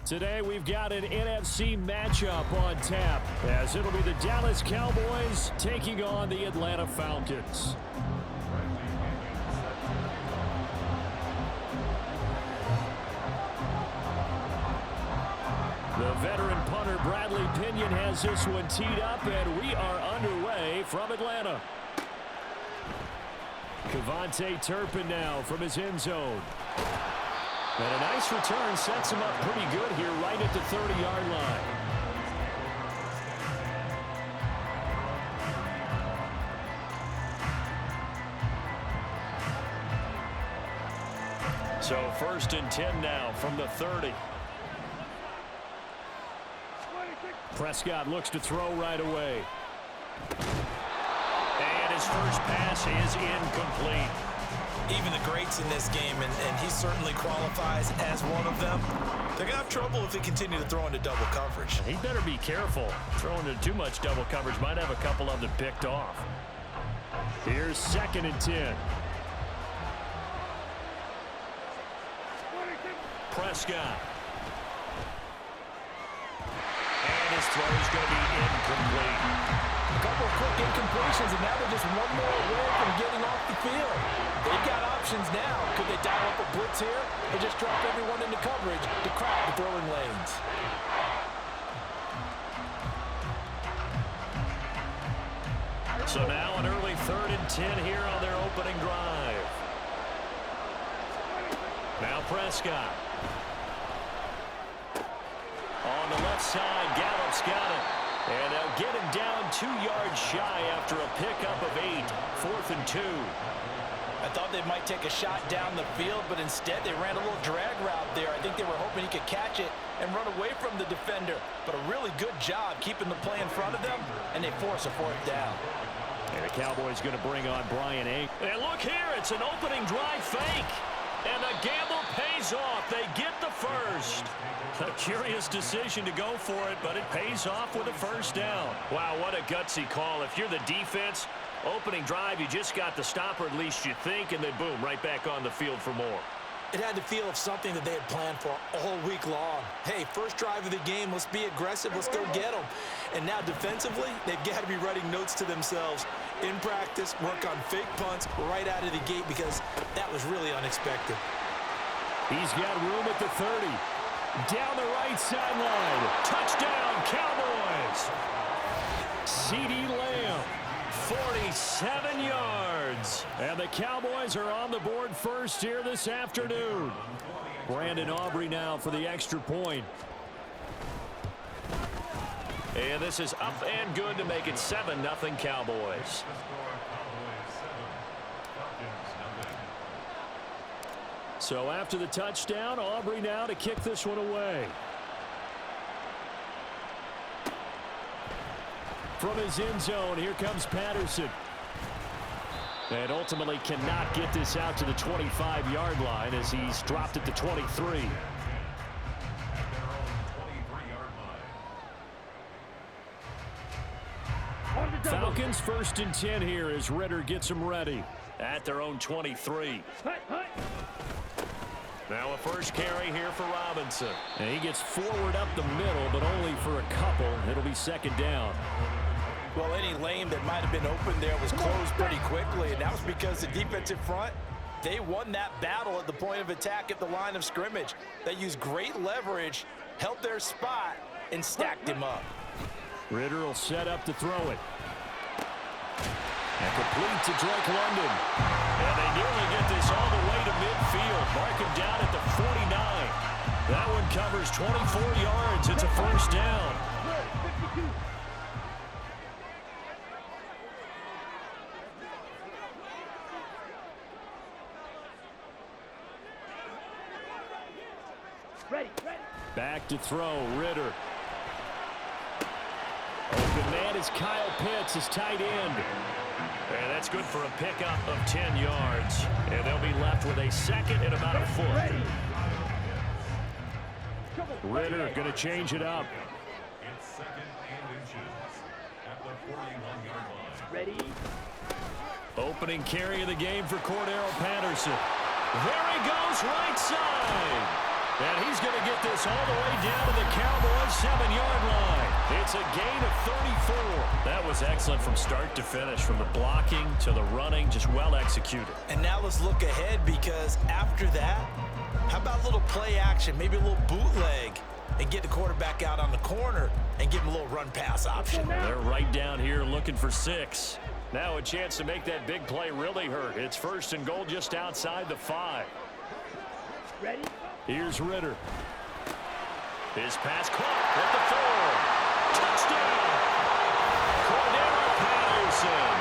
Today we've got an NFC matchup on tap, as it'll be the Dallas Cowboys taking on the Atlanta Falcons. The veteran punter Bradley Pinion has this one teed up, and we are underway from Atlanta. Cavante Turpin now from his end zone. And a nice return sets him up pretty good here right at the 30-yard line. So 1st and 10 now from the 30. Prescott looks to throw right away. And his first pass is incomplete. Even the greats in this game, and he certainly qualifies as one of them, they're going to have trouble if they continue to throw into double coverage. He better be careful. Throwing into too much double coverage might have a couple of them picked off. Here's 2nd and 10. Prescott. And his throw is going to be incomplete. A couple of quick incompletions, and now they're just one more away from getting off the field. They've got options now. Could they dial up a blitz here or just drop everyone into coverage to crowd the throwing lanes? So now an early 3rd and 10 here on their opening drive. Now Prescott. On the left side, Gallup's got it. And they'll get him down 2 yards shy after a pickup of 8. 4th and 2. I thought they might take a shot down the field, but instead they ran a little drag route there. I think they were hoping he could catch it and run away from the defender. But a really good job keeping the play in front of them, and they force a 4th down. And the Cowboys going to bring on Brian A. And look here, it's an opening drive fake. And the gamble pays off. They get the first. A curious decision to go for it, but it pays off with a 1st down. Wow, what a gutsy call. If you're the defense, opening drive, you just got the stop, or at least you think, and then boom, right back on the field for more. It had the feel of something that they had planned for all week long. Hey, first drive of the game, let's be aggressive, let's go get them. And now defensively, they've got to be writing notes to themselves. In practice, work on fake punts right out of the gate, because that was really unexpected. He's got room at the 30. Down the right sideline. Touchdown, Cowboys. CeeDee Lamb, 47 yards. And the Cowboys are on the board first here this afternoon. Brandon Aubrey now for the extra point. And this is up and good to make it 7-0 Cowboys. So after the touchdown, Aubrey now to kick this one away. From his end zone, here comes Patterson. And ultimately cannot get this out to the 25-yard line as he's dropped at the 23. Falcons 1st and 10 here as Ritter gets them ready at their own 23. Now a first carry here for Robinson. And he gets forward up the middle, but only for a couple. It'll be 2nd down. Well, any lane that might have been open there was closed pretty quickly, and that was because the defensive front, they won that battle at the point of attack at the line of scrimmage. They used great leverage, held their spot, and stacked him up. Ritter will set up to throw it. And complete to Drake London. And they nearly get this all the way to midfield. Mark him down at the 49. That one covers 24 yards. It's a 1st down. Back to throw, Ritter. Open man is Kyle Pitts, his tight end. And that's good for a pickup of 10 yards. And they'll be left with a 2nd and about a foot. Ritter going to change it up. Ready? Opening carry of the game for Cordero Patterson. There he goes, right side. And he's going to get this all the way down to the Cowboys' 7-yard line. It's a gain of 34. That was excellent from start to finish, from the blocking to the running, just well executed. And now let's look ahead, because after that, how about a little play action, maybe a little bootleg, and get the quarterback out on the corner and give him a little run-pass option. They're right down here looking for 6. Now a chance to make that big play really hurt. It's 1st and goal just outside the 5. Ready? Here's Ritter. His pass caught at the 4. Touchdown! Cordero Patterson.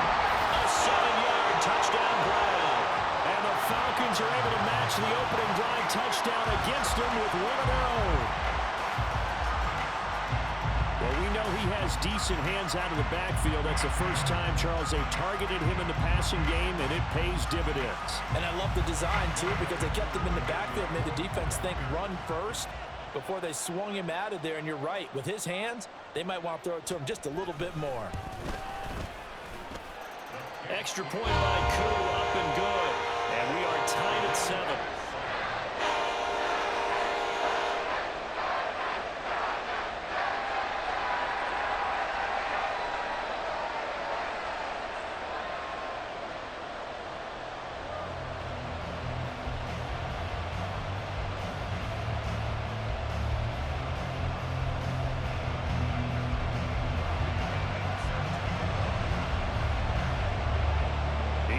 A 7-yard touchdown Brown. And the Falcons are able to match the opening drive touchdown against them with one of their own. Well, we know he has decent hands out of the backfield. That's the first time, Charles, they targeted him in the passing game, and it pays dividends. And I love the design, too, because they kept him in the backfield, made the defense think run first before they swung him out of there. And you're right, with his hands, they might want to throw it to him just a little bit more. Extra point by Koo, up and good. And we are tied at 7.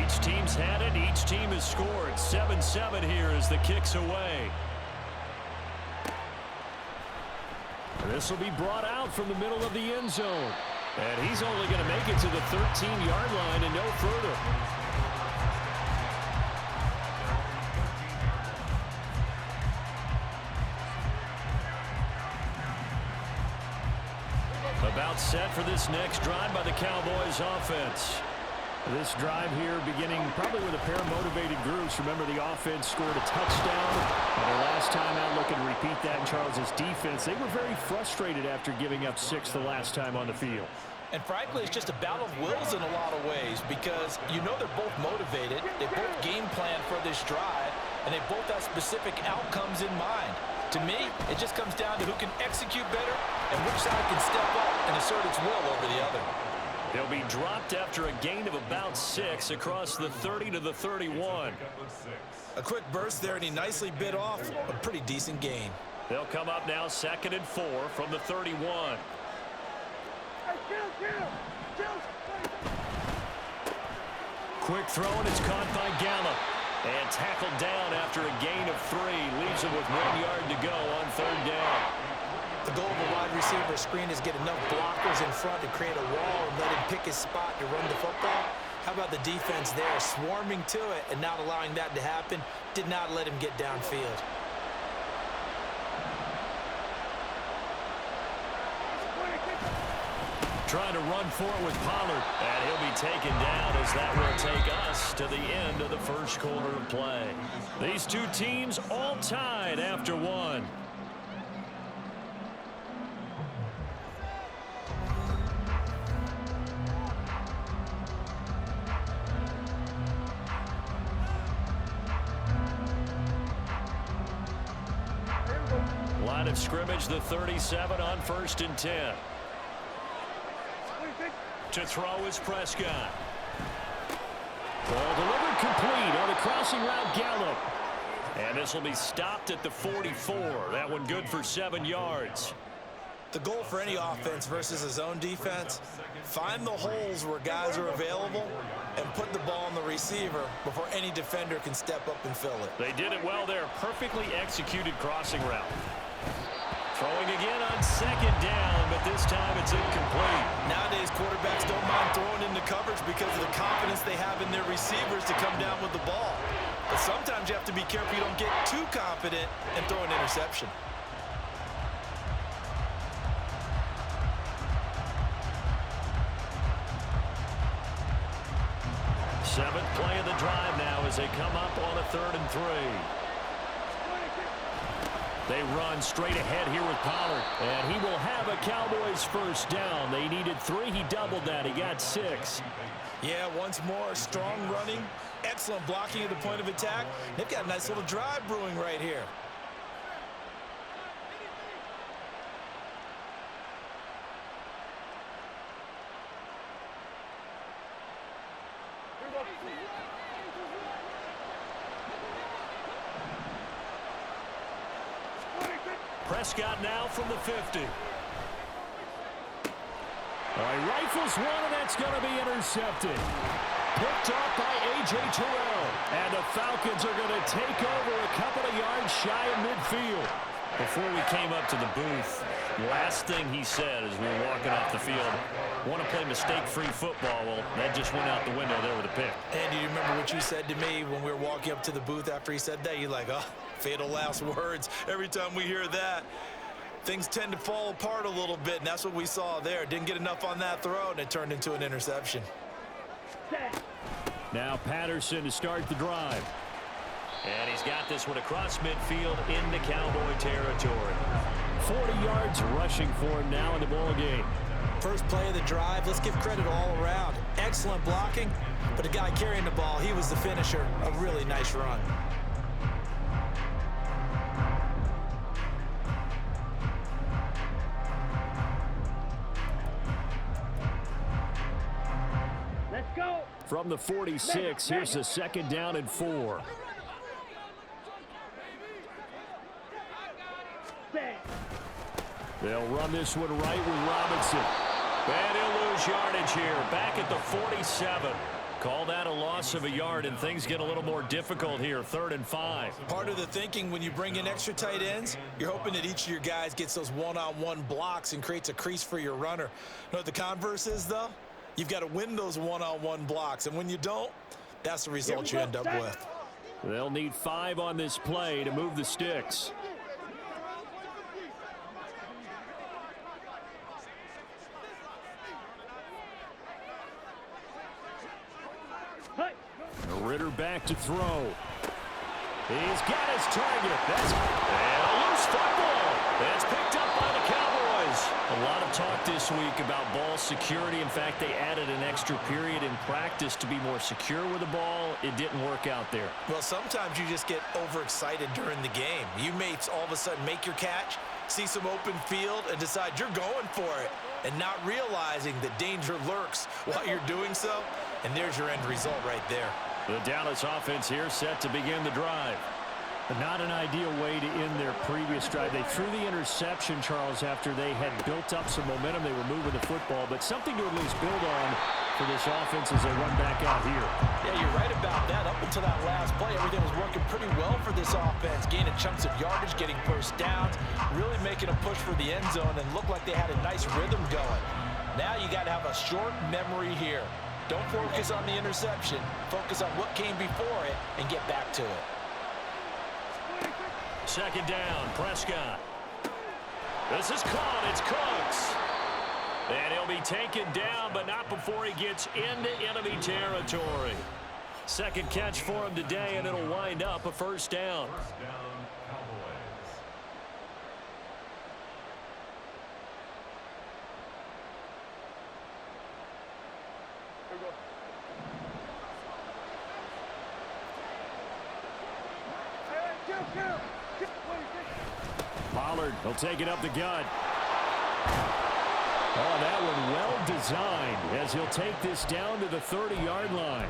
Each team's had it. Each team has scored. 7-7 here as the kick's away. This will be brought out from the middle of the end zone. And he's only going to make it to the 13-yard line and no further. About set for this next drive by the Cowboys offense. This drive here beginning probably with a pair of motivated groups. Remember, the offense scored a touchdown. And their last time out, looking to repeat that in Charles's defense. They were very frustrated after giving up 6 the last time on the field. And frankly, it's just a battle of wills in a lot of ways, because you know they're both motivated. They both game plan for this drive, and they both have specific outcomes in mind. To me, it just comes down to who can execute better and which side can step up and assert its will over the other. They'll be dropped after a gain of about 6 across the 30 to the 31. A quick burst there, and he nicely bit off a pretty decent gain. They'll come up now 2nd and 4 from the 31. Quick throw, and it's caught by Gallup. And tackled down after a gain of 3. Leaves him with 1 yard to go on 3rd down. The goal of a wide receiver screen is get enough blockers in front to create a wall and let him pick his spot to run the football. How about the defense there, swarming to it and not allowing that to happen? Did not let him get downfield. Trying to run for it with Pollard. And he'll be taken down as that will take us to the end of the first quarter of play. These two teams all tied after 1. Line of scrimmage, the 37 on 1st and 10. To throw is Prescott. Ball delivered complete on the crossing route, Gallup. And this will be stopped at the 44. That one good for 7 yards. The goal for any offense versus a zone defense, find the holes where guys are available and put the ball on the receiver before any defender can step up and fill it. They did it well there. Perfectly executed crossing route. Throwing again on 2nd down, but this time it's incomplete. Nowadays, quarterbacks don't mind throwing into coverage because of the confidence they have in their receivers to come down with the ball. But sometimes you have to be careful you don't get too confident and throw an interception. Seventh play of the drive now as they come up on a 3rd and 3. They run straight ahead here with Pollard. And he will have a Cowboys first down. They needed 3. He doubled that. He got 6. Yeah, once more, strong running, excellent blocking at the point of attack. They've got a nice little drive brewing right here. Prescott now from the 50. All right, rifles one, and that's going to be intercepted. Picked off by A.J. Terrell. And the Falcons are going to take over a couple of yards shy of midfield. Before we came up to the booth, last thing he said as we were walking off the field, want to play mistake-free football. Well, that just went out the window there with a pick. And do you remember what you said to me when we were walking up to the booth after he said that? You're like, oh, fatal last words. Every time we hear that, things tend to fall apart a little bit, and that's what we saw there. Didn't get enough on that throw, and it turned into an interception. Now Patterson to start the drive. And he's got this one across midfield into Cowboy territory. 40 yards rushing for him now in the ball game. First play of the drive, let's give credit all around. Excellent blocking, but the guy carrying the ball, he was the finisher. A really nice run. Let's go. From the 46, here's a 2nd down and 4. They'll run this one right with Robinson. And he'll lose yardage here. Back at the 47. Call that a loss of a yard, and things get a little more difficult here. 3rd and 5. Part of the thinking when you bring in extra tight ends, you're hoping that each of your guys gets those one-on-one blocks and creates a crease for your runner. You know what the converse is, though? You've got to win those one-on-one blocks, and when you don't, that's the result you end up with. They'll need 5 on this play to move the sticks. Ritter back to throw. He's got his target. That's a loose football. That's picked up by the Cowboys. A lot of talk this week about ball security. In fact, they added an extra period in practice to be more secure with the ball. It didn't work out there. Well, sometimes you just get overexcited during the game. You may all of a sudden make your catch, see some open field, and decide you're going for it, and not realizing that danger lurks while you're doing so. And there's your end result right there. The Dallas offense here set to begin the drive. But not an ideal way to end their previous drive. They threw the interception, Charles, after they had built up some momentum. They were moving the football, but something to at least build on for this offense as they run back out here. Yeah, you're right about that. Up until that last play, everything was working pretty well for this offense, gaining chunks of yardage, getting first downs, really making a push for the end zone, and looked like they had a nice rhythm going. Now you got to have a short memory here. Don't focus on the interception. Focus on what came before it and get back to it. 2nd down, Prescott. This is caught. It's Cooks. And he'll be taken down, but not before he gets into enemy territory. 2nd catch for him today, and it'll wind up a 1st down. Pollard, he'll take it up the gut. Oh, that one well designed as he'll take this down to the 30-yard line.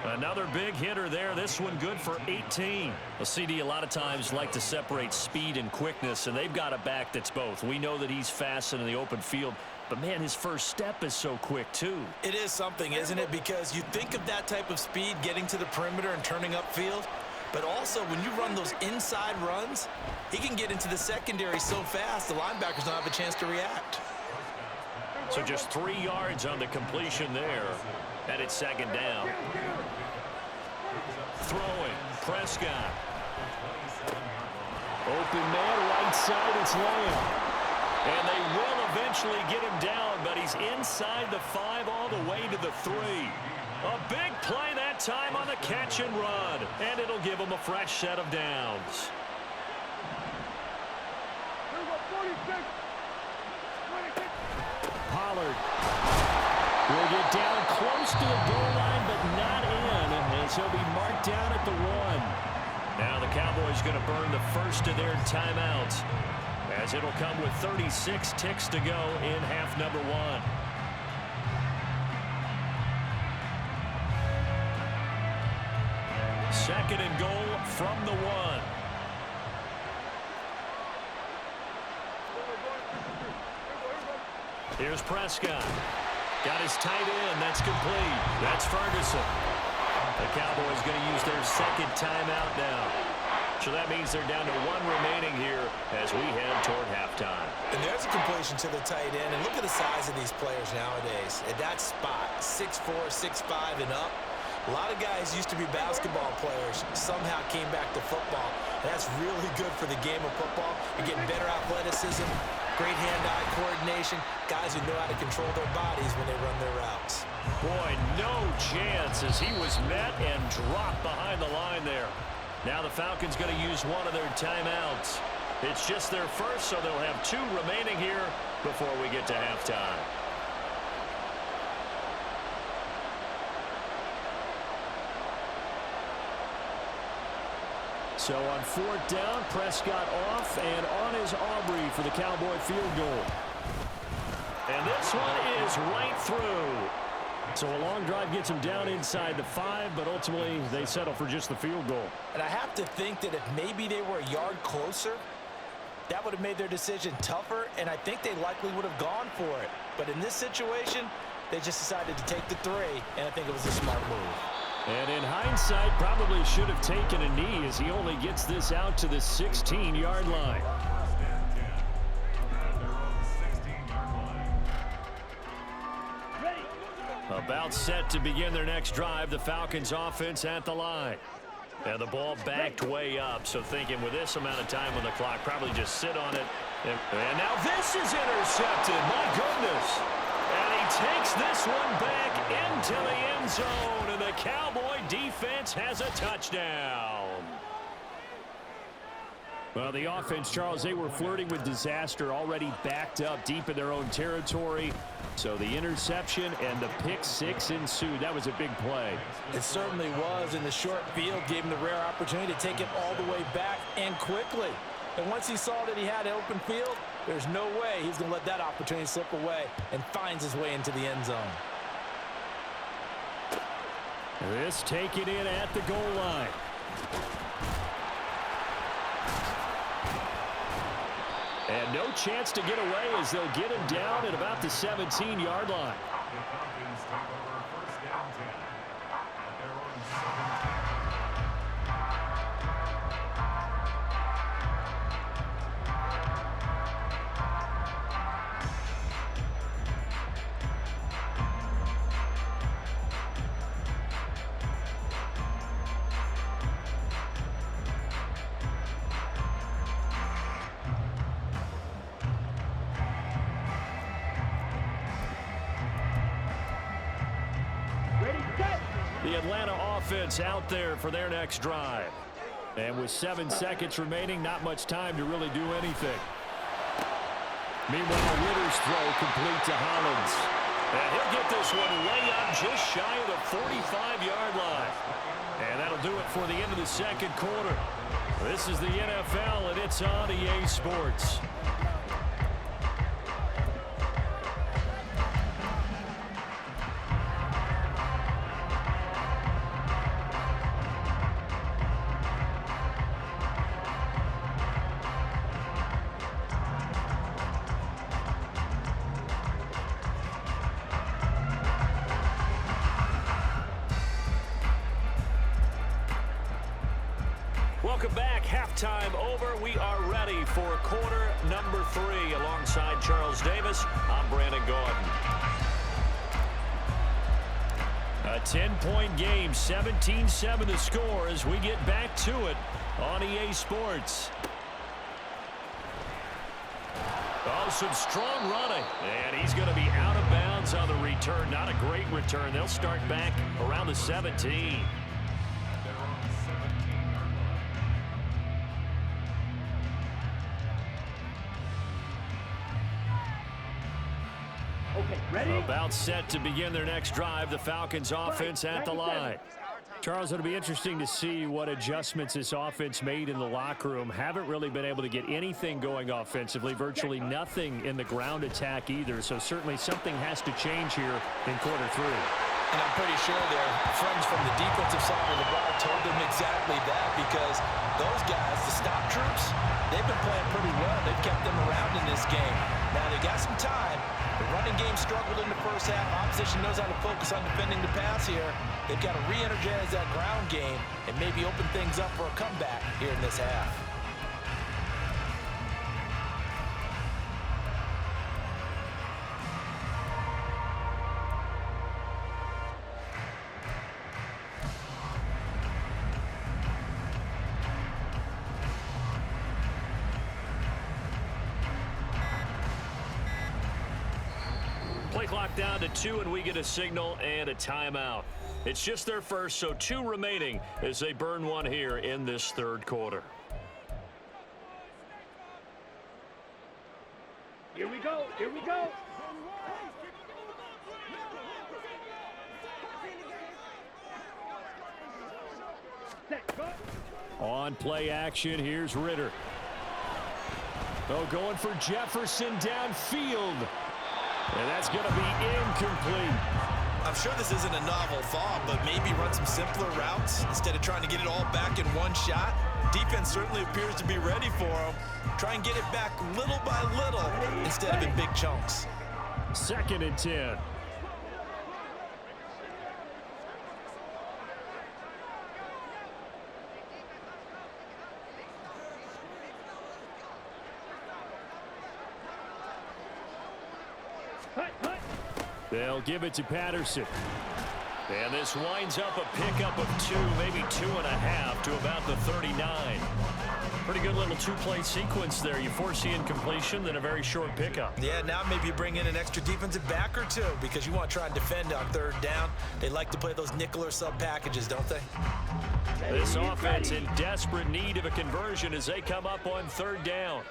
Another big hitter there. This one good for 18. A CD a lot of times like to separate speed and quickness, and they've got a back that's both. We know that he's fast in the open field, but, man, his first step is so quick, too. It is something, isn't it? Because you think of that type of speed getting to the perimeter and turning upfield, but also when you run those inside runs, he can get into the secondary so fast the linebackers don't have a chance to react. So just 3 yards on the completion there, and it's 2nd down. Throwing, Prescott. Open man, right side, it's Lamb. And they will eventually get him down, but he's inside the 5 all the way to the 3. A big play that time on the catch and run, and it'll give him a fresh set of downs. Pollard will get down close to the goal line, but not in, as he'll be marked down at the 1. Now the Cowboys going to burn the first of their timeouts, as it'll come with 36 ticks to go in half number 1. Second and goal from the 1. Here's Prescott. Got his tight end. That's complete. That's Ferguson. The Cowboys going to use their second timeout now. So that means they're down to one remaining here as we head toward halftime. And there's a completion to the tight end. And look at the size of these players nowadays. At that spot, 6'4", 6'5", and up. A lot of guys used to be basketball players, somehow came back to football. And that's really good for the game of football. You're getting better athleticism, great hand-eye coordination, guys who know how to control their bodies when they run their routes. Boy, no chance as he was met and dropped behind the line there. Now the Falcons going to use one of their timeouts. It's just their first, so they'll have two remaining here before we get to halftime. So on fourth down, Prescott off and on is Aubrey for the Cowboy field goal. And this one is right through. So a long drive gets them down inside the 5, but ultimately they settle for just the field goal. And I have to think that if maybe they were a yard closer, that would have made their decision tougher, and I think they likely would have gone for it. But in this situation, they just decided to take the 3, and I think it was a smart move. And in hindsight, probably should have taken a knee as he only gets this out to the 16-yard line. About set to begin their next drive, the Falcons offense at the line. And the ball backed way up, so thinking with this amount of time on the clock, probably just sit on it. And now this is intercepted, my goodness. And he takes this one back into the end zone, and the Cowboy defense has a touchdown. Well, the offense, Charles, they were flirting with disaster, already backed up deep in their own territory. So the interception and the pick six ensued. That was a big play. It certainly was, and the short field gave him the rare opportunity to take it all the way back and quickly. And once he saw that he had an open field, there's no way he's going to let that opportunity slip away, and finds his way into the end zone. This taken in at the goal line. And no chance to get away as they'll get him down at about the 17-yard line. The Atlanta offense out there for their next drive. And with 7 seconds remaining, not much time to really do anything. Meanwhile, Ritter's throw complete to Hollins. And he'll get this one way up just shy of the 45-yard line. And that'll do it for the end of the second quarter. This is the NFL, and it's on EA Sports. Welcome back. Halftime over. We are ready for quarter number 3. Alongside Charles Davis, I'm Brandon Gordon. A 10-point game, 17-7 the score as we get back to it on EA Sports. Oh, some strong running. And he's going to be out of bounds on the return. Not a great return. They'll start back around the 17. Okay, ready? About set to begin their next drive, the Falcons offense at the line. Charles, it'll be interesting to see what adjustments this offense made in the locker room. Haven't really been able to get anything going offensively, virtually nothing in the ground attack either. So certainly something has to change here in quarter 3. And I'm pretty sure their friends from the defensive side of the ball told them exactly that, because those guys, the stop troops, they've been playing pretty well. They've kept them around in this game. Now, they got some time, but The running game struggled in the first half. Opposition knows how to focus on defending the pass here. They've got to re-energize that ground game and maybe open things up for a comeback here in this half. Play clock down to 2, and we get a signal and a timeout. It's just their first, so 2 remaining as they burn one here in this third quarter. Here we go. Here we go. Set, go. On play action, here's Ritter. Oh, going for Jefferson downfield. And that's going to be incomplete. I'm sure this isn't a novel thought, but maybe run some simpler routes instead of trying to get it all back in one shot. Defense certainly appears to be ready for him. Try and get it back little by little instead of in big chunks. 2nd and 10. They'll give it to Patterson. And this winds up a pickup of 2, maybe 2.5 to about the 39. Pretty good little 2-play sequence there. You force the incompletion, then a very short pickup. Yeah, now maybe you bring in an extra defensive back or 2 because you want to try and defend on 3rd down. They like to play those nickel or sub packages, don't they? This offense in desperate need of a conversion as they come up on 3rd down.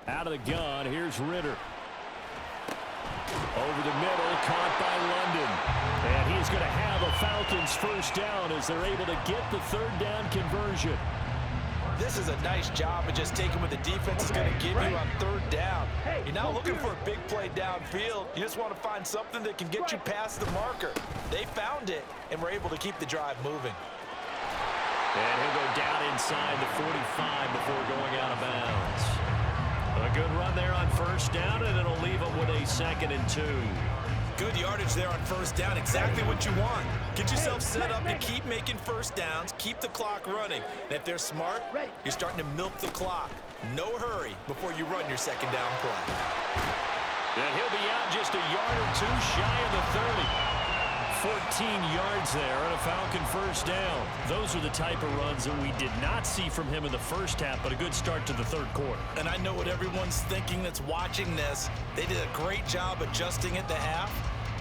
Out of the gun, here's Ritter. Over the middle, caught by London. And he's going to have a Falcons first down as they're able to get the 3rd down conversion. This is a nice job of just taking what the defense is going to give you on 3rd down. You're not looking for a big play downfield. You just want to find something that can get you past the marker. They found it and were able to keep the drive moving. And he'll go down inside the 45 before going out of bounds. A good run there on 1st down, and it'll leave them with a 2nd and 2. Good yardage there on 1st down. Exactly what you want. Get yourself set up to keep making 1st downs, keep the clock running. And if they're smart, you're starting to milk the clock. No hurry before you run your 2nd down play. And he'll be out just a yard or 2 shy of the 30. 14 yards there and a Falcon first down. Those are the type of runs that we did not see from him in the first half, but a good start to the 3rd quarter. And I know what everyone's thinking that's watching this. They did a great job adjusting at the half.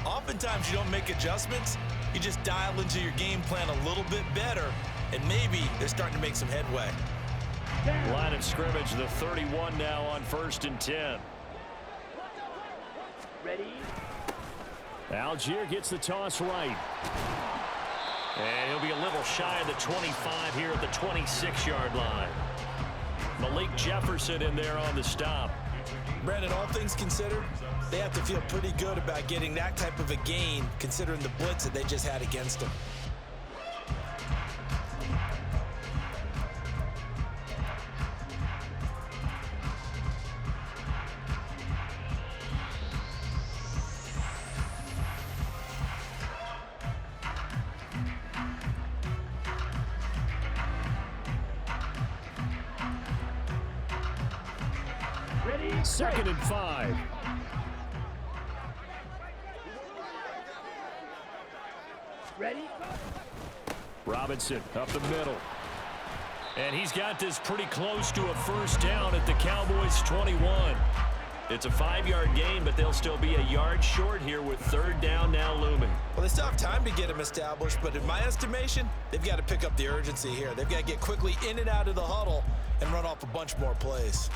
Oftentimes you don't make adjustments. You just dial into your game plan a little bit better, and maybe they're starting to make some headway. Line of scrimmage, the 31 now on 1st and 10. Ready? Algier gets the toss right. And he'll be a little shy of the 25 here at the 26-yard line. Malik Jefferson in there on the stop. Brandon, all things considered, they have to feel pretty good about getting that type of a gain considering the blitz that they just had against them. Ready? 2nd and 5. Ready? Robinson up the middle. And he's got this pretty close to a first down at the Cowboys 21. It's a 5-yard gain, but they'll still be a yard short here with 3rd down now looming. Well, they still have time to get him established, but in my estimation, they've got to pick up the urgency here. They've got to get quickly in and out of the huddle and run off a bunch more plays.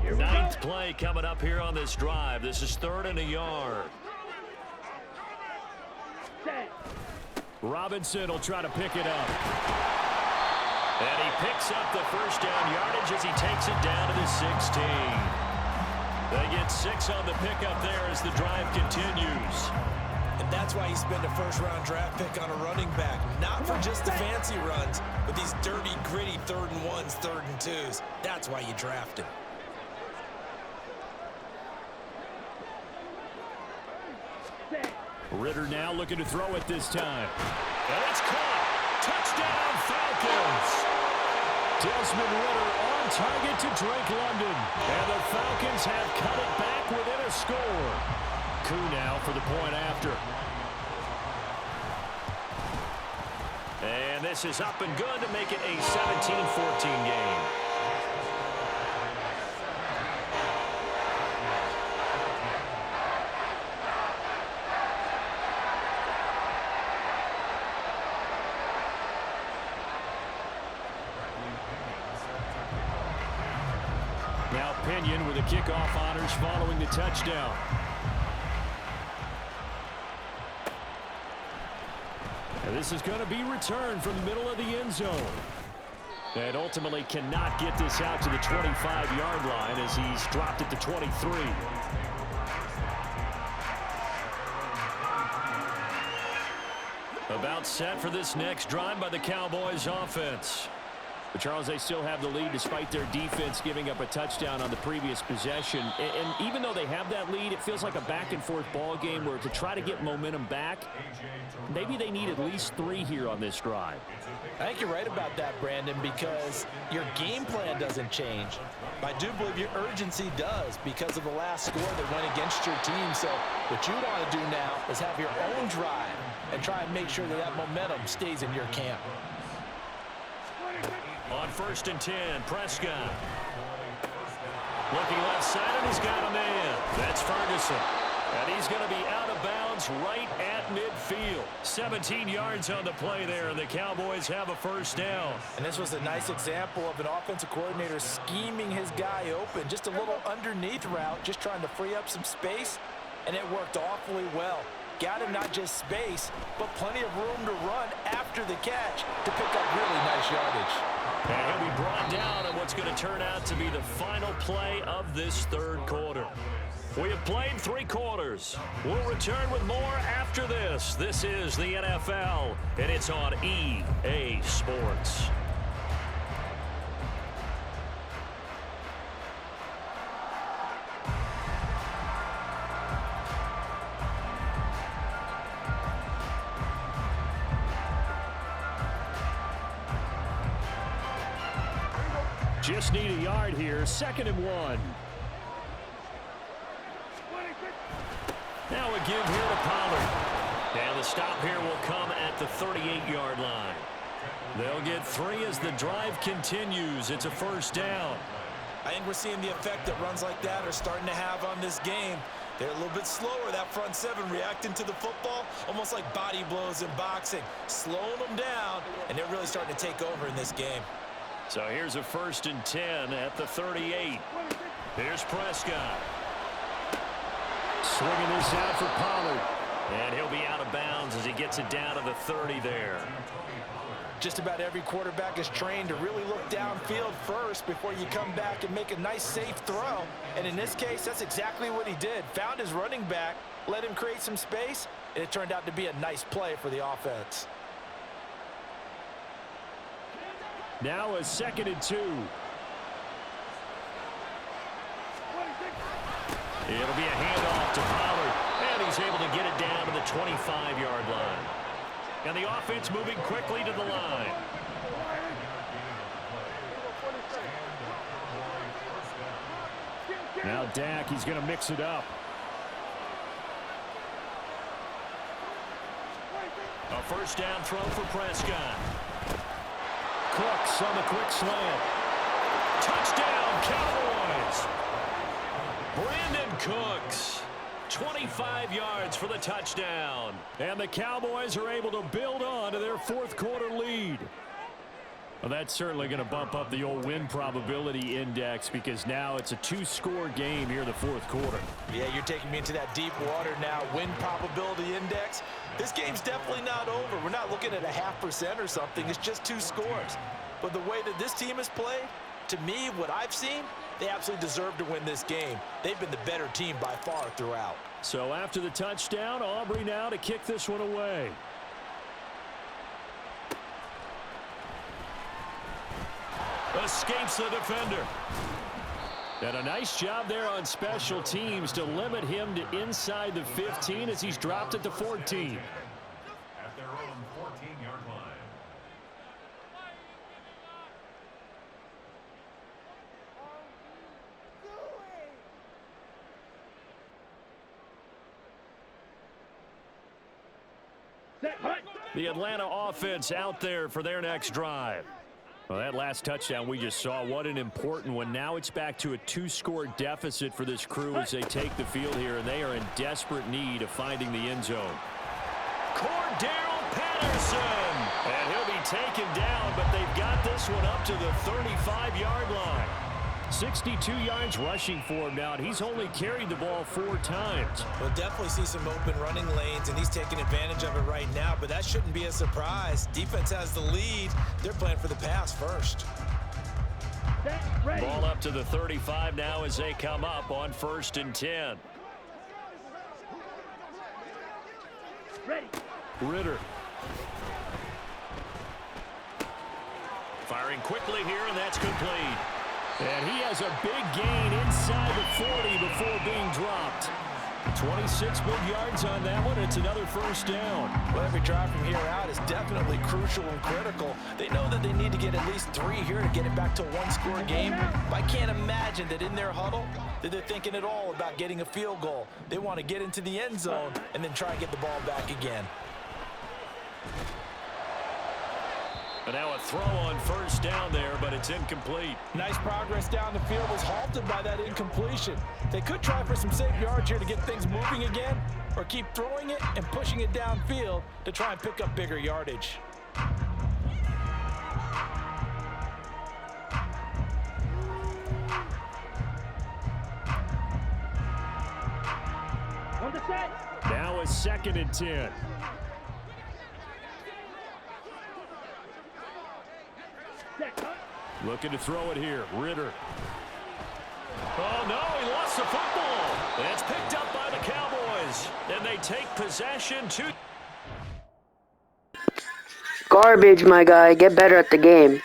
9th play coming up here on this drive. This is 3rd and a yard. Set. Robinson will try to pick it up. And he picks up the first down yardage as he takes it down to the 16. They get 6 on the pickup there as the drive continues. And That's why you spend a first-round draft pick on a running back, not for just the fancy runs, but these dirty, gritty 3rd and 1s, 3rd and 2s. That's why you draft him. Ritter now looking to throw it this time. And it's caught. Touchdown, Falcons. Desmond Ritter on target to Drake London. And the Falcons have cut it back within a score. Koo now for the point after. And this is up and good to make it a 17-14 game. Now Pinion with the kickoff honors following the touchdown. And this is going to be returned from the middle of the end zone. And ultimately cannot get this out to the 25-yard line as he's dropped it to 23. About set for this next drive by the Cowboys offense. But Charles, they still have the lead despite their defense giving up a touchdown on the previous possession. And even though they have that lead, it feels like a back-and-forth ball game where to try to get momentum back, maybe they need at least 3 here on this drive. I think you're right about that, Brandon, because your game plan doesn't change. I do believe your urgency does because of the last score that went against your team. So what you want to do now is have your own drive and try and make sure that that momentum stays in your camp. On 1st and 10, Prescott. Looking left side, and he's got a man. That's Ferguson. And he's going to be out of bounds right at midfield. 17 yards on the play there, and the Cowboys have a first down. And this was a nice example of an offensive coordinator scheming his guy open. Just a little underneath route, just trying to free up some space, and it worked awfully well. Got him not just space, but plenty of room to run after the catch to pick up really nice yardage. And he'll be brought down on what's going to turn out to be the final play of this 3rd quarter. We have played 3 quarters. We'll return with more after this. This is the NFL, and it's on EA Sports. Just need a yard here. 2nd and 1. Now a give here to Pollard. And the stop here will come at the 38-yard line. They'll get 3 as the drive continues. It's a first down. I think we're seeing the effect that runs like that are starting to have on this game. They're a little bit slower, that front 7, reacting to the football, almost like body blows in boxing, slowing them down, and they're really starting to take over in this game. So here's a 1st and 10 at the 38. Here's Prescott. Swinging this out for Pollard. And he'll be out of bounds as he gets it down to the 30 there. Just about every quarterback is trained to really look downfield first before you come back and make a nice, safe throw. And in this case, that's exactly what he did. Found his running back, let him create some space, and it turned out to be a nice play for the offense. Now a 2nd and 2. It'll be a handoff to Pollard, and he's able to get it down to the 25-yard line. And the offense moving quickly to the line. Now Dak, he's going to mix it up. A first down throw for Prescott. Cooks on the quick slant. Touchdown, Cowboys! Brandon Cooks, 25 yards for the touchdown. And the Cowboys are able to build on to their 4th quarter lead. Well, that's certainly going to bump up the old win probability index because now it's a 2-score game here in the 4th quarter. Yeah, you're taking me into that deep water now. Win probability index. This game's definitely not over. We're not looking at a 0.5% or something. It's just 2 scores. But the way that this team has played, to me, what I've seen, they absolutely deserve to win this game. They've been the better team by far throughout. So after the touchdown, Aubrey now to kick this one away. Escapes the defender. And a nice job there on special teams to limit him to inside the 15 as he's dropped at the 14. At their own 14-yard line. Set, hut. The Atlanta offense out there for their next drive. Well, that last touchdown we just saw, what an important one. Now it's back to a 2-score deficit for this crew as they take the field here, and they are in desperate need of finding the end zone. Cordell Patterson, and he'll be taken down, but they've got this one up to the 35-yard line. 62 yards rushing for him now, and he's only carried the ball 4 times. We'll definitely see some open running lanes, and he's taking advantage of it right now, but that shouldn't be a surprise. Defense has the lead. They're playing for the pass first. Set, ready. Ball up to the 35 now as they come up on 1st and 10. Ready. Ritter. Firing quickly here, and that's complete. And he has a big gain inside the 40 before being dropped. 26 big yards on that one. It's another first down. Well, every drive from here out is definitely crucial and critical. They know that they need to get at least 3 here to get it back to a 1-score game. But I can't imagine that in their huddle that they're thinking at all about getting a field goal. They want to get into the end zone and then try and get the ball back again. And now a throw on first down there, but it's incomplete. Nice progress down the field was halted by that incompletion. They could try for some safe yards here to get things moving again, or keep throwing it and pushing it downfield to try and pick up bigger yardage. On the set. Now a 2nd and 10. Set, hut. Looking to throw it here. Ritter. Oh, no, he lost the football. And it's picked up by the Cowboys. And they take possession to... Garbage, my guy. Get better at the game.